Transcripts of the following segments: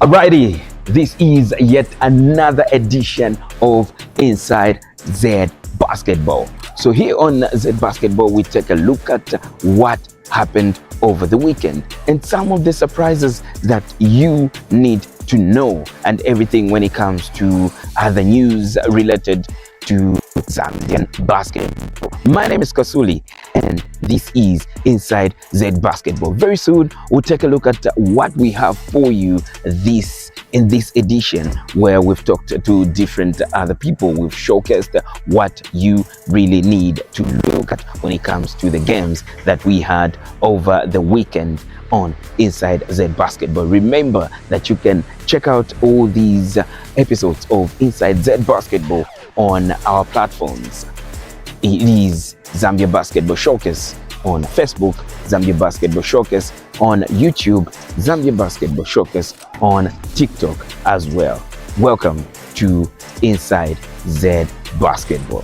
Alrighty, this is yet another edition of Inside Zed Basketball. So here on Zed Basketball, we take a look at what happened over the weekend and some of the surprises that you need to know and everything when it comes to other news related to Zambian basketball. My name is Kasuli and this is Inside Zed Basketball. Very soon we'll take a look at what we have for you in this edition, where we've talked to different other people. We've showcased what you really need to look at when it comes to the games that we had over the weekend on Inside Zed Basketball. Remember that you can check out all these episodes of Inside Zed Basketball on our platforms. It is Zambia Basketball Showcase on Facebook, Zambia Basketball Showcase on YouTube, Zambia Basketball Showcase on TikTok as well. Welcome to Inside Zed Basketball.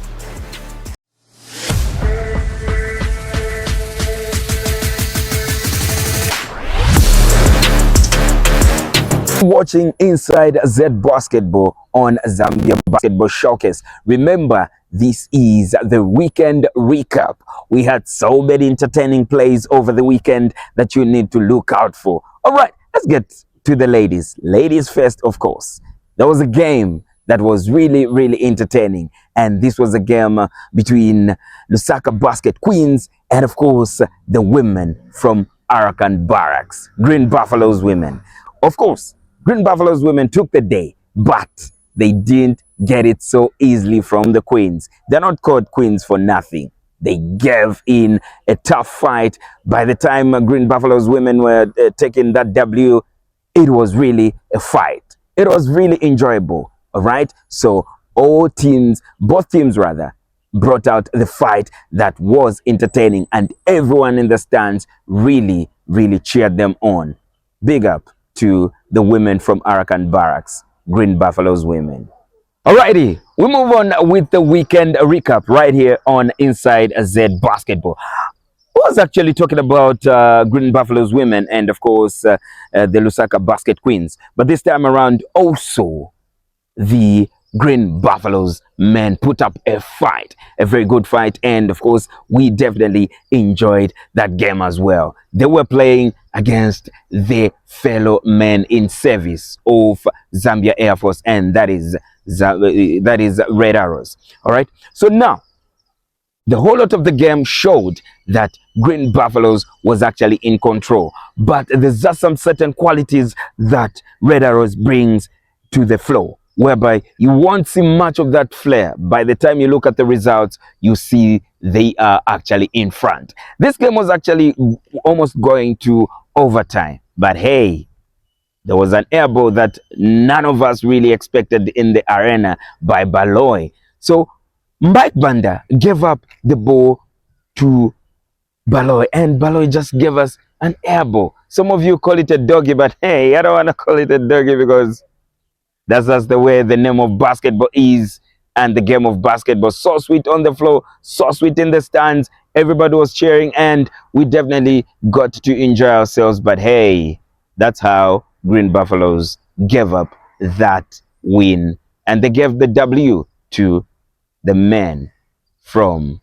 Watching Inside Zed Basketball on Zambia Basketball Showcase. Remember, this is the weekend recap. We had so many entertaining plays over the weekend that you need to look out for. All right, let's get to the ladies. Ladies first, of course. There was a game that was really entertaining, and this was a game between Lusaka Basket Queens and, of course, the women from Arakan Barracks, Green Buffaloes women. Of course, Green Buffaloes women took the day, but they didn't get it so easily from the Queens. They're not called Queens for nothing. They gave in a tough fight. By the time Green Buffaloes women were taking that W, it was really a fight. It was really enjoyable, all right? So both teams brought out the fight that was entertaining, and everyone in the stands really cheered them on. Big up to the women from Arakan Barracks, Green Buffaloes women. Alrighty, we move on with the weekend recap right here on Inside Zed Basketball. I was actually talking about Green Buffaloes women and, of course, the Lusaka Basket Queens. But this time around, also, the Green Buffaloes men put up a fight, a very good fight. And, of course, we definitely enjoyed that game as well. They were playing against the fellow men in service of Zambia Air Force, and that is Red Arrows. All right. So now, the whole lot of the game showed that Green Buffaloes was actually in control, but there's just some certain qualities that Red Arrows brings to the floor, whereby you won't see much of that flair. By the time you look at the results, you see they are actually in front. This game was actually almost going to overtime, but hey, there was an air ball that none of us really expected in the arena by Baloy. So Mike Banda gave up the ball to Baloy, and Baloy just gave us an air ball. Some of you call it a doggy, but hey, I don't want to call it a doggy because that's just the way the name of basketball is, and the game of basketball. So sweet on the floor, so sweet in the stands. Everybody was cheering, and we definitely got to enjoy ourselves. But hey, that's how Green Buffaloes gave up that win, and they gave the W to the men from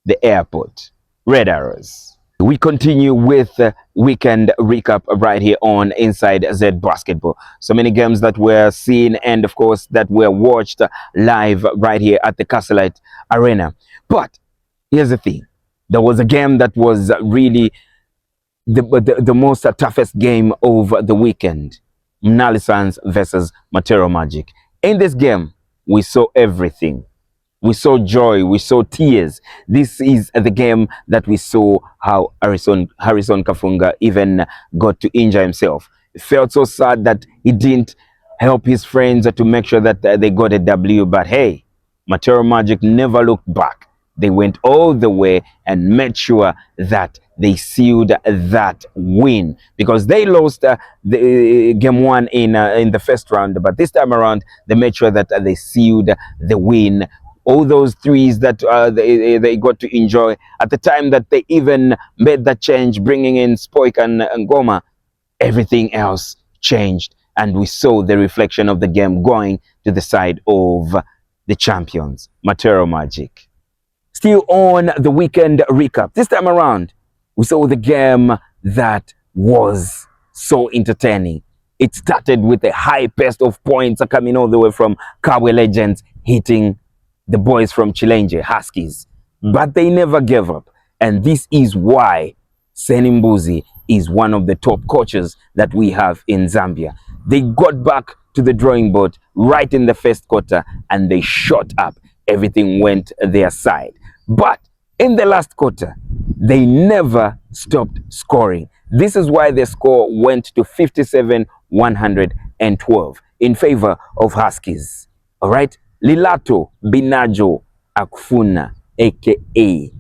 the airport, Red Arrows. We continue with weekend recap right here on Inside Zed Basketball. So many games that were seen and, of course, that were watched live right here at the Castlelight Arena. But here's the thing. There was a game that was really the most toughest game of the weekend. Mnali Suns versus Matero Magic. In this game, we saw everything. We saw joy, we saw tears. This is the game that we saw how Harrison Kafunga even got to injure himself. It felt so sad that he didn't help his friends to make sure that they got a W. But hey, Matero Magic never looked back. They went all the way and made sure that they sealed that win, because they lost the game one in the first round. But this time around, they made sure that they sealed the win. All those threes that they got to enjoy at the time that they even made that change, bringing in Spoik and Ngoma, everything else changed. and we saw the reflection of the game going to the side of the champions, Matero Magic. Still on the weekend recap, this time around, we saw the game that was so entertaining. It started with a high pace of points coming all the way from Kabwe Legends, hitting the boys from Chilenge, Huskies. But they never gave up. And this is why Senimbuzi is one of the top coaches that we have in Zambia. They got back to the drawing board right in the first quarter and they shot up. Everything went their side. But in the last quarter, they never stopped scoring. This is why the score went to 57-112 in favor of Huskies. All right? Lilato Binajo Akfuna, a.k.a.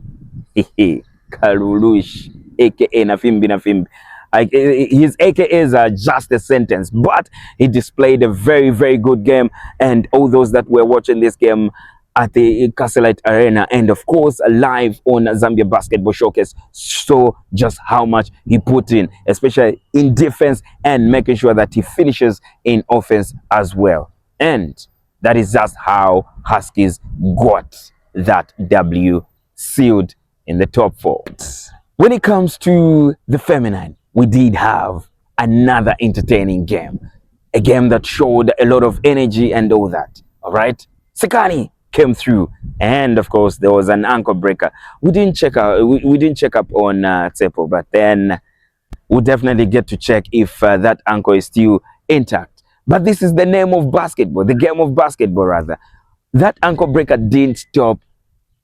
Karulush, a.k.a. Nafimbi. His AKAs are just a sentence, but he displayed a very, very good game. And all those that were watching this game at the Castlelite Arena and of course live on Zambia Basketball Showcase saw just how much he put in, especially in defense and making sure that he finishes in offense as well. And that is just how Huskies got that W sealed in the top 4. When it comes to the feminine, we did have another entertaining game. A game that showed a lot of energy and all that. All right? Sekani came through, and of course there was an ankle breaker. We didn't check out. We didn't check up on Tsepo, but then we'll definitely get to check if that ankle is still intact. But this is the name of basketball, the game of basketball rather. That ankle breaker didn't stop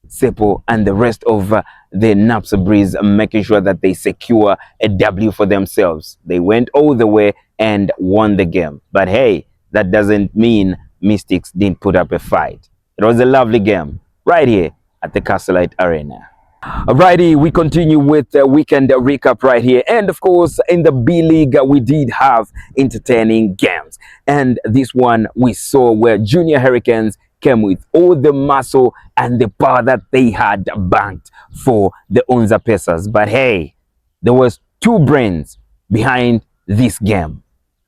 Sepo and the rest of the Napsa Breeze making sure that they secure a W for themselves. They went all the way and won the game. But hey, that doesn't mean Mystics didn't put up a fight. It was a lovely game right here at the Castlelite Arena. Alrighty, we continue with the weekend recap right here. And of course, in the B League, we did have entertaining games. And this one we saw where Junior Hurricanes came with all the muscle and the power that they had banked for the Unza Pacers. But hey, there was 2 brains behind this game.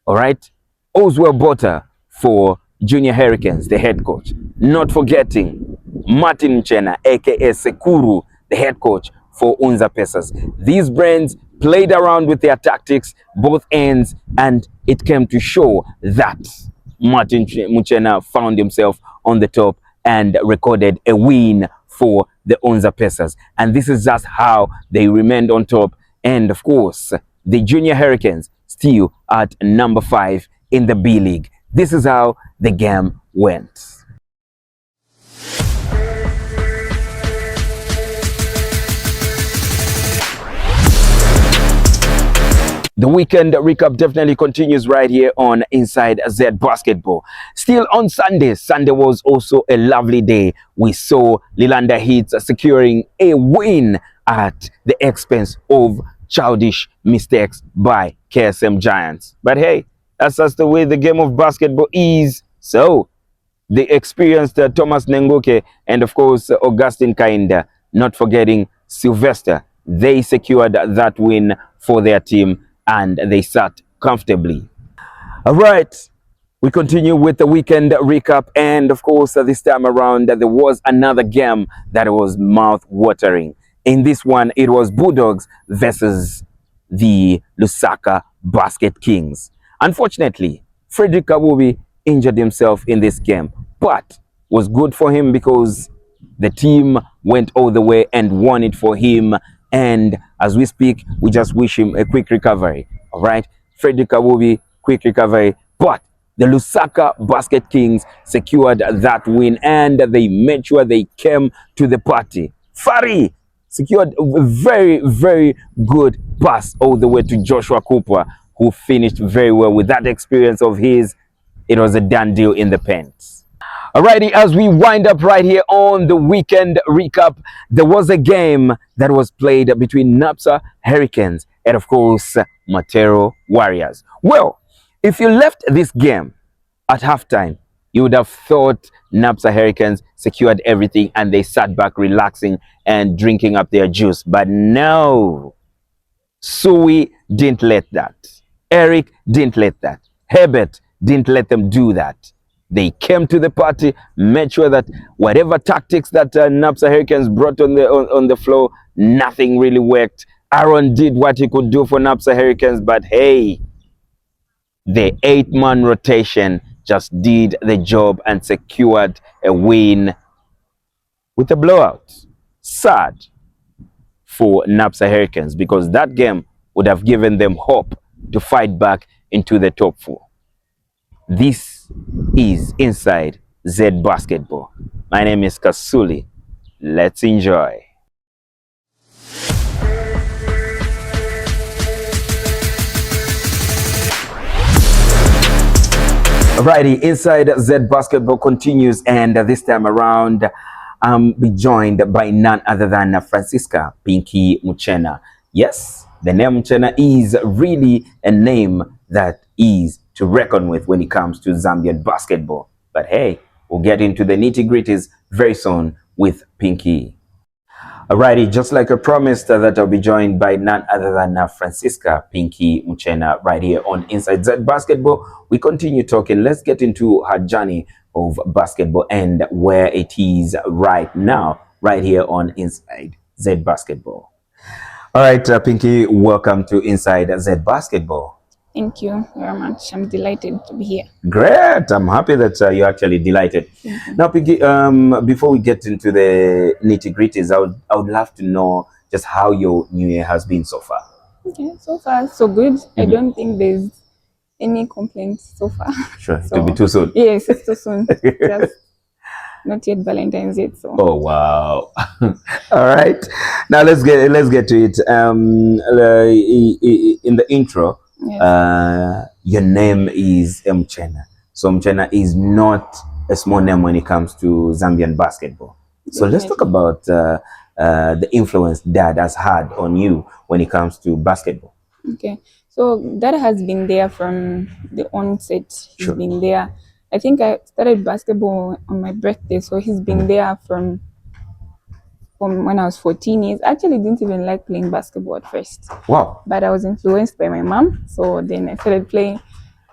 All right? Oswell Botta for Junior Hurricanes, the head coach. Not forgetting Martin Muchena, aka Sekuru, the head coach for Unza Pacers. These brains played around with their tactics, both ends, and it came to show that Martin Muchena found himself on the top and recorded a win for the Unza Pacers. And this is just how they remained on top. And of course, the Junior Hurricanes still at number 5 in the B League. This is how the game went. The weekend recap definitely continues right here on Inside Zed Basketball. Still on Sunday. Sunday was also a lovely day. We saw Lilanda Heats securing a win at the expense of childish mistakes by KSM Giants. But hey, that's just the way the game of basketball is. So, the experienced Thomas Nengoke and of course Augustine Kainda, not forgetting Sylvester, they secured that win for their team and they sat comfortably. All right, we continue with the weekend recap, and of course this time around there was another game that was mouth-watering. In this one, it was Bulldogs versus the Lusaka Basket Kings. Unfortunately, Frederick Kabubi injured himself in this game, but was good for him because the team went all the way and won it for him. And as we speak, we just wish him a quick recovery. All right, Frederick Kabubi, quick recovery. But the Lusaka Basket Kings secured that win and they made sure they came to the party. Fari secured a very, very good pass all the way to Joshua Cooper, who finished very well with that experience of his. It was a done deal in the pens. Alrighty, as we wind up right here on the weekend recap, there was a game that was played between Napsa Hurricanes and of course Matero Warriors. Well, if you left this game at halftime, you would have thought Napsa Hurricanes secured everything and they sat back relaxing and drinking up their juice. But no, Sui didn't let that. Eric didn't let that. Herbert didn't let them do that. They came to the party, made sure that whatever tactics that NAPSA Hurricanes brought on the floor, nothing really worked. Aaron did what he could do for NAPSA Hurricanes, but hey, the 8-man rotation just did the job and secured a win with a blowout. Sad for NAPSA Hurricanes, because that game would have given them hope to fight back into the top 4. This is Inside Zed Basketball. My name is Kasuli. Let's enjoy. Alrighty, Inside Zed Basketball continues, and this time around, be joined by none other than Francisca Pinky Muchena. Yes, the name Muchena is really a name that is to reckon with when it comes to Zambian basketball. But hey, we'll get into the nitty-gritties very soon with Pinky. Alrighty, just like I promised that I'll be joined by none other than Francisca Pinky Muchena right here on Inside Zed Basketball. We continue talking. Let's get into her journey of basketball and where it is right now, right here on Inside Zed Basketball. All right, Pinky, welcome to Inside Zed Basketball. Thank you very much. I'm delighted to be here. Great. I'm happy that you're actually delighted. Now, Pinky, before we get into the nitty-gritties, I would love to know just how your new year has been so far. Okay, so far so good. I don't think there's any complaints so far. Sure, so, it'll be too soon. Yes, it's too soon. Just not yet Valentine's yet. So. Oh wow! All right, now let's get to it. In the intro, yes. Your name is Muchena. So Muchena is not a small name when it comes to Zambian basketball. So let's talk about the influence Dad has had on you when it comes to basketball. Okay, so Dad has been there from the onset. He's been there. I think I started basketball on my birthday, so he's been there from when I was 14 years. I actually didn't even like playing basketball at first. Wow. But I was influenced by my mom, so then I started playing.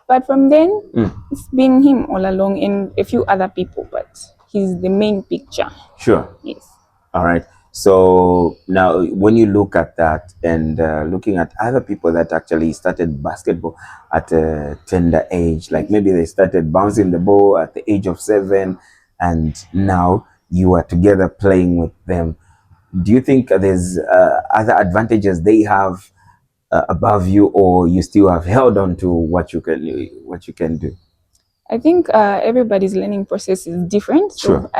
But from then, it's been him all along and a few other people, but he's the main picture. Sure. Yes. All right. So now when you look at that and looking at other people that actually started basketball at a tender age, like maybe they started bouncing the ball at the age of 7 and now you are together playing with them. Do you think there's other advantages they have above you, or you still have held on to what you can do? I think everybody's learning process is different. So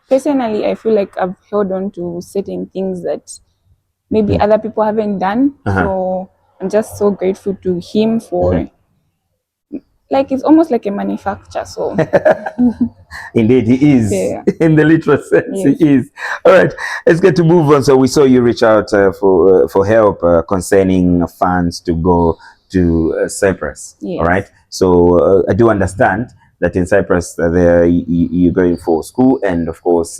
personally, I feel like I've held on to certain things that maybe other people haven't done. So I'm just so grateful to him for, like, it's almost like a manufacturer. So indeed, he is. Yeah. In the literal sense, yes. He is. All right, let's get to move on. So we saw you reach out for help concerning funds to go to Cyprus. Yes. All right, so I do understand that in Cyprus there you're going for school and of course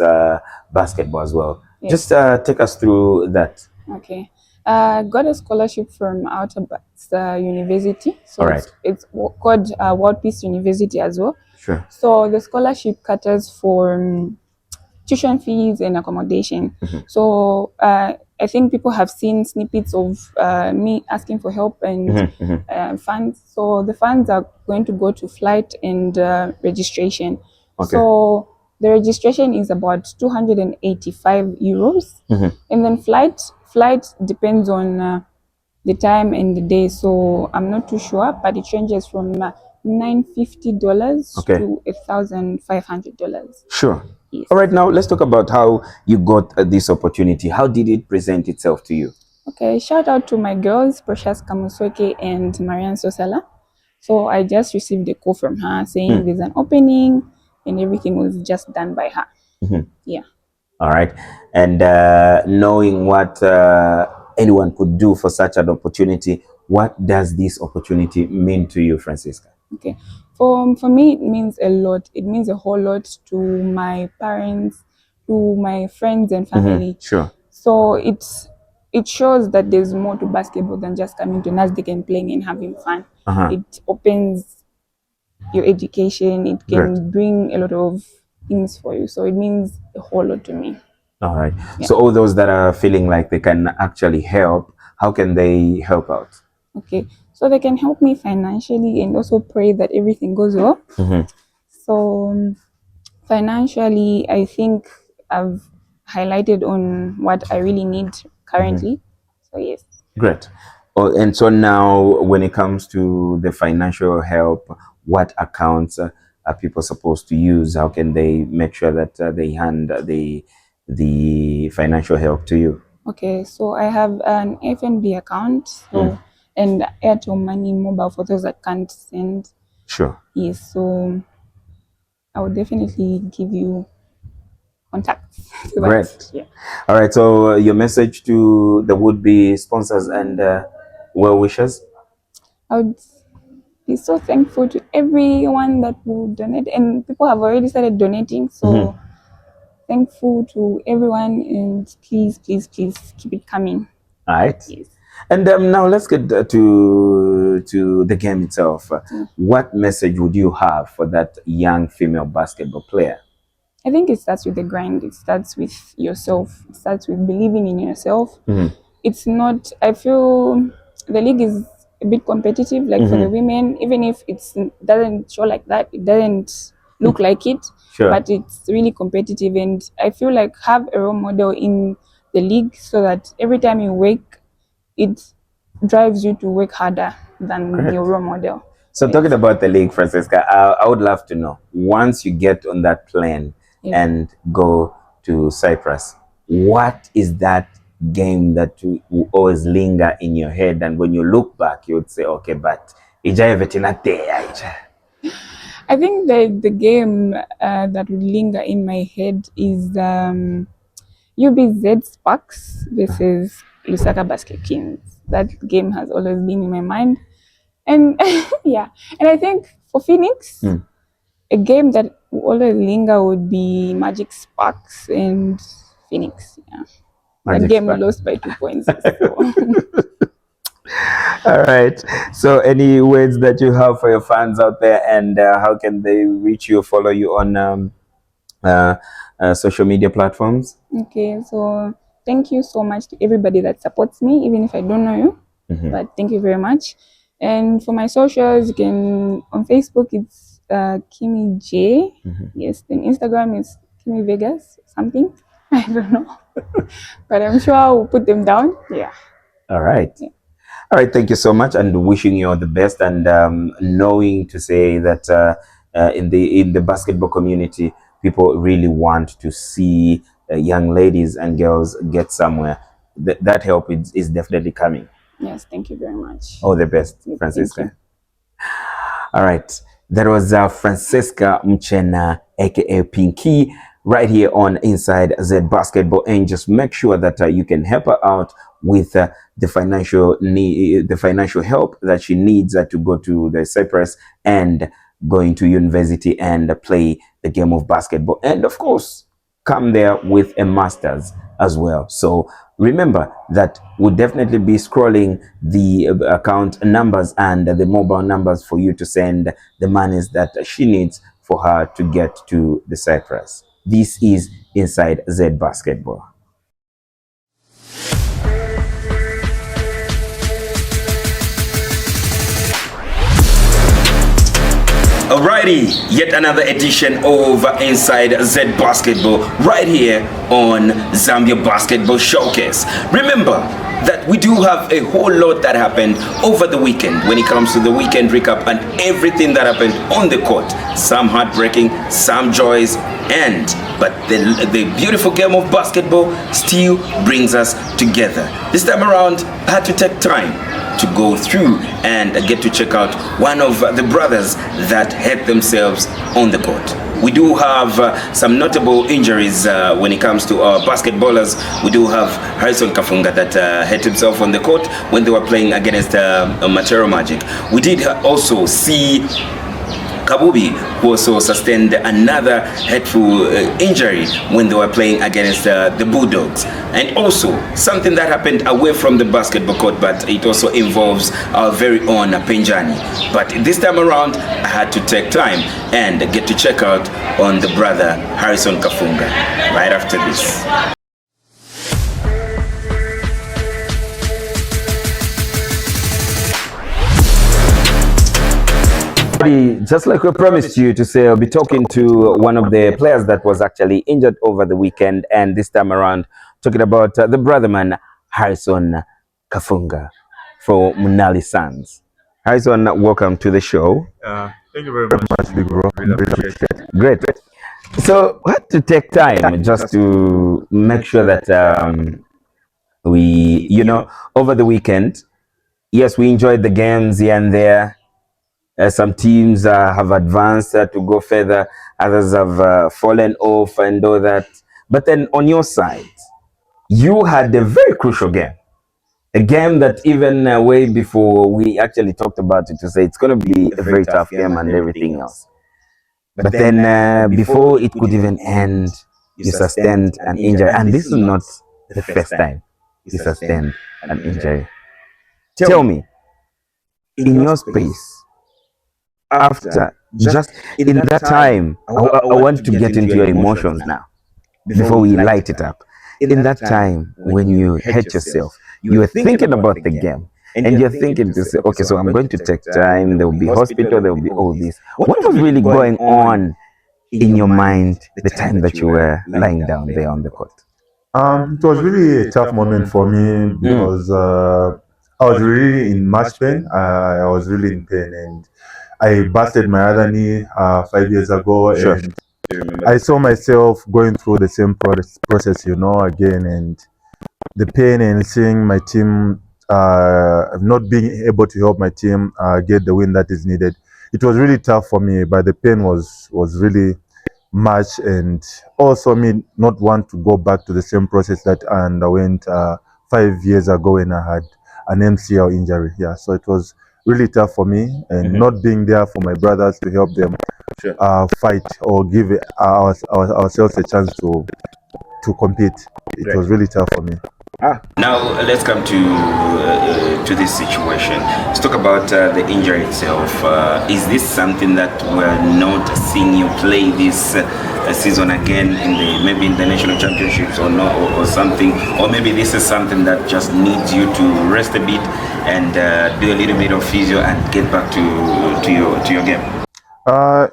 basketball as well. Yes. Just take us through that. Okay. Got a scholarship from Outer Banks University. So it's called World Peace University as well. Sure. So the scholarship caters for tuition fees and accommodation. So I think people have seen snippets of me asking for help and funds. So the funds are going to go to flight and registration. Okay. So the registration is about 285 euros. And then flight depends on the time and the day. So I'm not too sure, but it ranges from $950 to $1,500. Sure. Yes. All right, now let's talk about how you got this opportunity. How did it present itself to you? Okay, shout out to my girls, Francisca and Marianne Sosala. So I just received a call from her saying there's an opening and everything was just done by her. Yeah. All right. And knowing what anyone could do for such an opportunity, what does this opportunity mean to you, Francisca? Okay. For me, it means a lot. It means a whole lot to my parents, to my friends and family. Sure. So it shows that there's more to basketball than just coming to NASDAQ and playing and having fun. It opens your education. It can Great. bring a lot of things for you. So it means a whole lot to me. All right. Yeah. So all those that are feeling like they can actually help, how can they help out? Okay. So they can help me financially and also pray that everything goes well. So financially, I think I've highlighted on what I really need currently. So yes. Great. Oh, and so now when it comes to the financial help, what accounts are people supposed to use? How can they make sure that they hand the financial help to you? Okay, so I have an FNB account, so and Airtel Money mobile for those that can't send. Sure. Yes, so I will definitely give you contacts to Great. that. Yeah. All right. So your message to the would-be sponsors and well-wishers? I would be so thankful to everyone that will donate, and people have already started donating. So thankful to everyone, and please, please, please keep it coming. All right. Yes. And now let's get to the game itself. What message would you have for that young female basketball player? I think it starts with the grind. It starts with yourself. It starts with believing in yourself. It's not, I feel the league is a bit competitive, like for the women, even if it doesn't show like that, it doesn't look like it, Sure. but it's really competitive. And I feel like have a role model in the league so that every time you work, it drives you to work harder than your role model. So talking about the league, Francisca, I would love to know, once you get on that plane and go to Cyprus, what is that game that will always linger in your head? And when you look back, you would say, okay, but I think the game that would linger in my head is UBZ Sparks versus Lusaka Basket Kings. That game has always been in my mind. And yeah, and I think for Phoenix, a game that will always linger would be Magic Sparks and Phoenix. Yeah. That game we lost by 2 points. So. All right. So any words that you have for your fans out there, and how can they reach you, follow you on social media platforms? Okay, so thank you so much to everybody that supports me, even if I don't know you. But thank you very much. And for my socials, you can on Facebook it's Kimi J. Yes, then Instagram is Kimi Vegas something. I don't know, but I'm sure we'll put them down. Yeah. All right. Yeah. All right. Thank you so much, and wishing you all the best. And knowing to say that in the basketball community, people really want to see young ladies and girls get somewhere. That help is definitely coming. Yes. Thank you very much. All the best, Francisca. All right. That was Francisca Muchena, aka Pinky, right here on Inside Zed Basketball. And just make sure that you can help her out with the financial help that she needs to go to the Cyprus and going to university and play the game of basketball. And of course, come there with a master's as well. So remember that we'll definitely be scrolling the account numbers and the mobile numbers for you to send the monies that she needs for her to get to the Cyprus. This is Inside Zed Basketball. Alrighty, yet another edition of Inside Zed Basketball right here on Zambia Basketball Showcase. Remember that we do have a whole lot that happened over the weekend when it comes to the weekend recap and everything that happened on the court. Some heartbreaking, some joys, but the beautiful game of basketball still brings us together. This time around, I had to take time to go through and get to check out one of the brothers that hurt themselves on the court. We do have some notable injuries when it comes to our basketballers. We do have Harrison Kafunga that hurt himself on the court when they were playing against Matero Magic. We did also see Kabubi, who also sustained another hurtful injury when they were playing against the Bulldogs. And also, something that happened away from the basketball court, but it also involves our very own Penjani. But this time around, I had to take time and get to check out on the brother Harrison Kafunga right after this. Just like we promised you to say, I'll be talking to one of the players that was actually injured over the weekend, and this time around talking about the brother man Harrison Kafunga for Munali Sons. Harrison, welcome to the show. Thank you very much, big bro. Really appreciate it. Great. So we had to take time just to make sure that we, over the weekend, yes, we enjoyed the games here and there. Some teams have advanced to go further, others have fallen off and all that. But then on your side, you had a very crucial game. A game that even way before we actually talked about it, to say it's going to be a very tough game and everything else. But then before it could even end, you sustained an injury. And this is not the first time you sustained an injury. Tell me, in your space, after just in that time, I want to get into your emotions now before we light it up. In that time when you hurt yourself, you were thinking about the game and you're thinking to say, okay, so I'm going to take time, there will be hospital, there will be all this. What was really going on in your mind the time that you were lying down there on the court? It was really a tough moment for me because I was really in much pain. I was really in pain, and I busted my other knee 5 years ago, Sure. and I saw myself going through the same process, again, and the pain and seeing my team not being able to help my team get the win that is needed. It was really tough for me, but the pain was really much, and also me not want to go back to the same process that I underwent 5 years ago when I had an MCL injury. Yeah, so it was really tough for me, and not being there for my brothers to help them fight or give ourselves a chance to compete. It was really tough for me. Now let's come to this situation. Let's talk about the injury itself. Is this something that we're not seeing you play this season again maybe in the national championships or not, or something, or maybe this is something that just needs you to rest a bit and do a little bit of physio and get back to your game?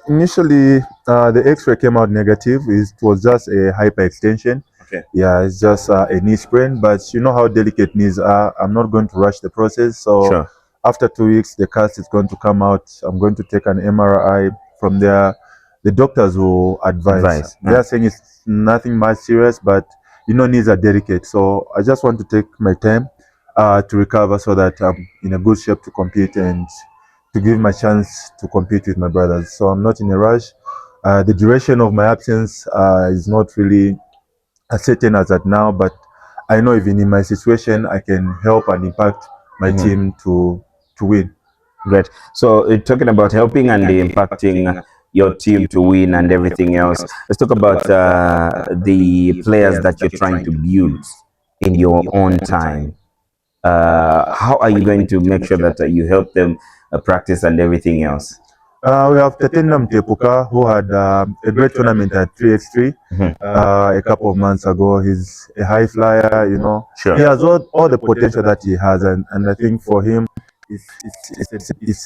Initially, the X-ray came out negative. It was just a hyperextension. Okay. Yeah, it's just a knee sprain, but you know how delicate knees are. I'm not going to rush the process. So Sure. After 2 weeks, the cast is going to come out. I'm going to take an MRI. From there, the doctors will advise. They are saying it's nothing much serious, but knees are delicate. So I just want to take my time to recover so that I'm in a good shape to compete and to give my chance to compete with my brothers. So I'm not in a rush. The duration of my absence is not really certain as at now, but I know even in my situation, I can help and impact my team to win. Great. So talking about helping and impacting your team to win and everything else, let's talk about the players that you're trying to build in your own time. How are you going to make sure that you help them practice and everything else? We have Tatendam Tepuka, who had a great tournament at 3x3 a couple of months ago. He's a high flyer, Sure. He has all the potential that he has, and I think for him, it's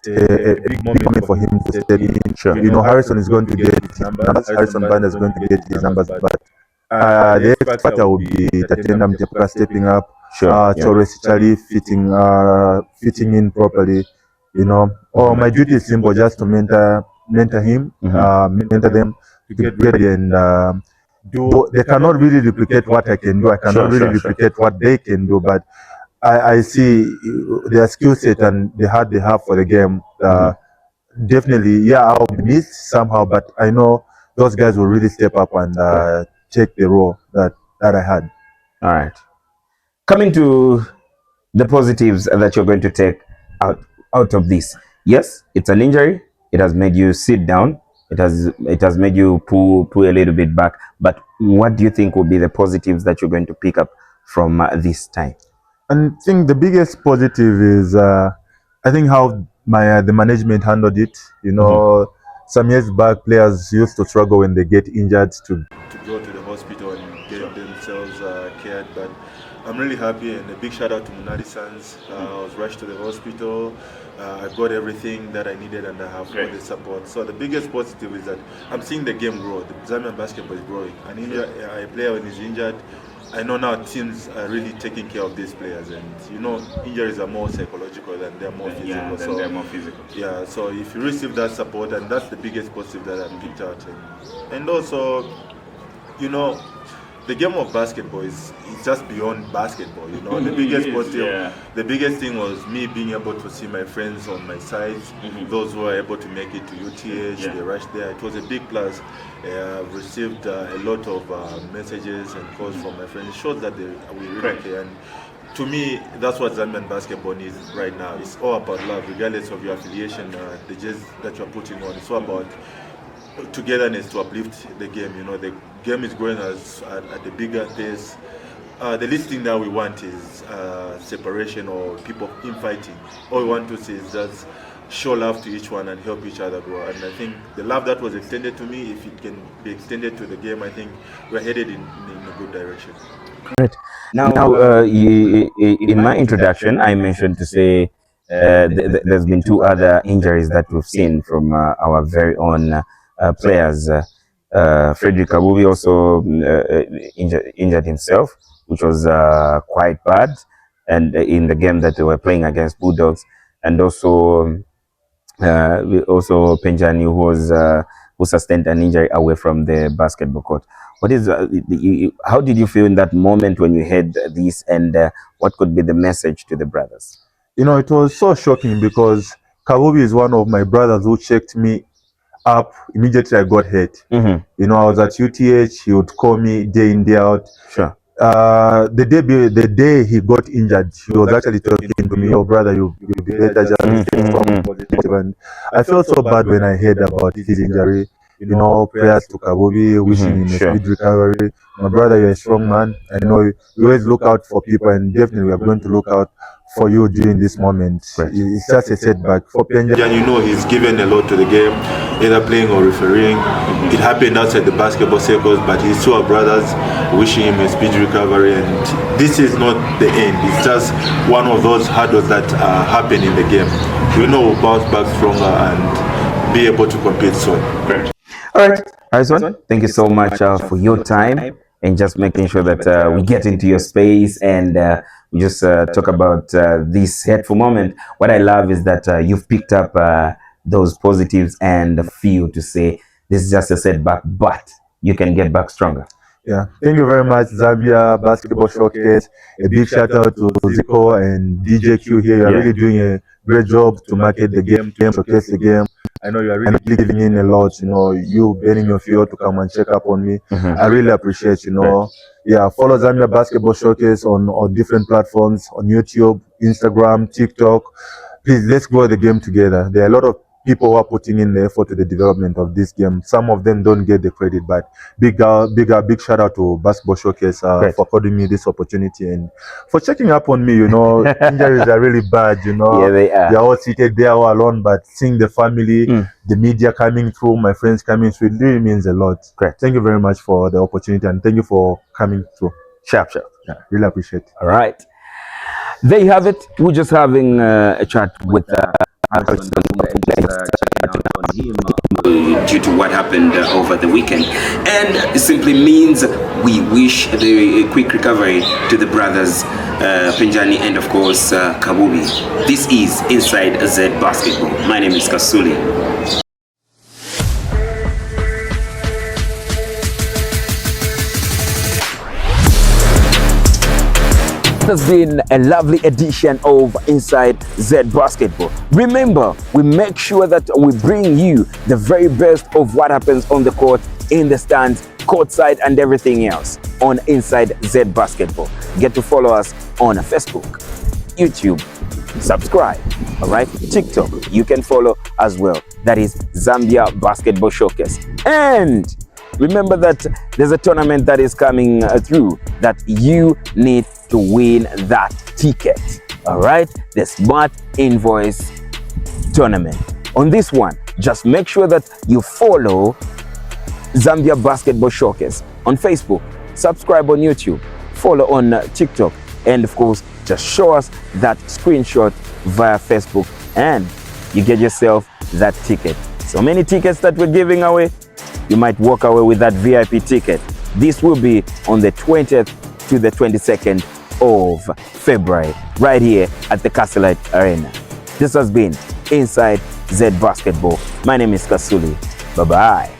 a big moment for him to step in. Sure. Harrison is going to get his numbers, Harrison Banda is going to get his numbers, but the X factor will be Tatendam Tepuka stepping up, Sure. Torres Chali fitting in properly. My duty is simple, just to mentor him, mentor them to get ready, and they cannot really replicate what I can do. I cannot really replicate what they can do, but I see their skill set and the heart they have for the game. Definitely, I'll be missed somehow, but I know those guys will really step up and take the role that I had. All right. Coming to the positives that you're going to take out of this. Yes, it's an injury. it has made you sit down. It has made you pull a little bit back. But what do you think will be the positives that you're going to pick up from this time? And I think the biggest positive is I think how the management handled it. You know, some years back, players used to struggle when they get injured to go to the hospital and get themselves cared. But I'm really happy, and a big shout out to Munadi Sons. I was rushed to the hospital. I got everything that I needed, and I have all the support. So the biggest positive is that I'm seeing the game grow. The Zambian basketball is growing. A player when he's injured, I know now teams are really taking care of these players, and you know injuries are more psychological than they're more physical. Yeah, they're more physical. Yeah, so if you receive that support, and that's the biggest positive that I picked out, and also, you know, the game of basketball is just beyond basketball. You know, the biggest positive, the biggest thing was me being able to see my friends on my side, those who were able to make it to UTH, they rushed there. It was a big plus. I've received a lot of messages and calls from my friends. It shows that we really care. And to me, that's what Zambian basketball needs right now. It's all about love, regardless of your affiliation, the jazz that you're putting on. It's all about togetherness to uplift the game. You know, the game is growing at the bigger pace. The least thing that we want is separation or people infighting. All we want to see is just show love to each one and help each other grow. And I think the love that was extended to me, if it can be extended to the game, I think we're headed in a good direction. Great. Now, in my introduction, I mentioned to say there's been two other injuries that we've seen from our very own players. Frederick Kabubi also injured himself, which was quite bad, and in the game that they were playing against Bulldogs, and also Penjani, who sustained an injury away from the basketball court. What is how did you feel in that moment when you heard this, and what could be the message to the brothers? You know, it was so shocking because Kabubi is one of my brothers who checked me up immediately I got hurt. You know, I was at UTH. He would call me day in, day out. Sure. The day he got injured, he was actually talking to me, "Oh brother, you'll be better, just stay positive." And I felt so bad when I heard about his injury. You know, prayers to Kabubi, wishing him a speed recovery. My brother, you're a strong man. I know you always look out for people, and definitely we are going to look out for you during this moment. It's just a setback for Penja. And you know, he's given a lot to the game, either playing or refereeing. It happened outside the basketball circles, but he's two of brothers, wishing him a speedy recovery. And this is not the end. It's just one of those hurdles that happen in the game. We know we'll bounce back stronger and be able to compete soon. Great. All right, Arizona, thank you so much for your time and just making sure that we get into your space and we just talk about this hateful moment. What I love is that you've picked up those positives and feel to say this is just a setback, but you can get back stronger. Yeah, thank you very much, Zambia Basketball Showcase. A big shout out to Zico and DJ Q here. You're really doing a great job to market the game, showcase the game. I know you are really giving in a lot, you know, you burning your fuel to come and check up on me. I really appreciate, you know. Yeah, follow Zambia Basketball Showcase on different platforms, on YouTube, Instagram, TikTok. Please, let's grow the game together. There are a lot of people who are putting in the effort to the development of this game. Some of them don't get the credit, but big shout out to Basketball Showcase for according me this opportunity and for checking up on me. You know, injuries are really bad. You know, yeah, they are. They're all seated there all alone, but seeing the family, the media coming through, my friends coming through, it really means a lot. Correct. Thank you very much for the opportunity and thank you for coming through. Sharp. Yeah, really appreciate it. All right. There you have it. We're just having a chat with due to what happened over the weekend, and it simply means we wish a quick recovery to the brothers Penjani and of course Kabubi. This is Inside Zed Basketball. My name is Kasuli. Has been a lovely edition of Inside Zed Basketball. Remember, we make sure that we bring you the very best of what happens on the court, in the stands, courtside, and everything else on Inside Zed Basketball. Get to follow us on Facebook, YouTube, subscribe. All right, TikTok, you can follow as well. That is Zambia Basketball Showcase. And remember that there's a tournament that is coming through that you need to win that ticket. All right, the Smart Invoice Tournament. On this one, just make sure that you follow Zambia Basketball Showcase on Facebook, subscribe on YouTube, follow on TikTok, and of course, just show us that screenshot via Facebook and you get yourself that ticket. So many tickets that we're giving away, you might walk away with that VIP ticket. This will be on the 20th to the 22nd of February, right here at the Castlelight Arena. This has been Inside Zed Basketball. My name is Kasuli. Bye-bye.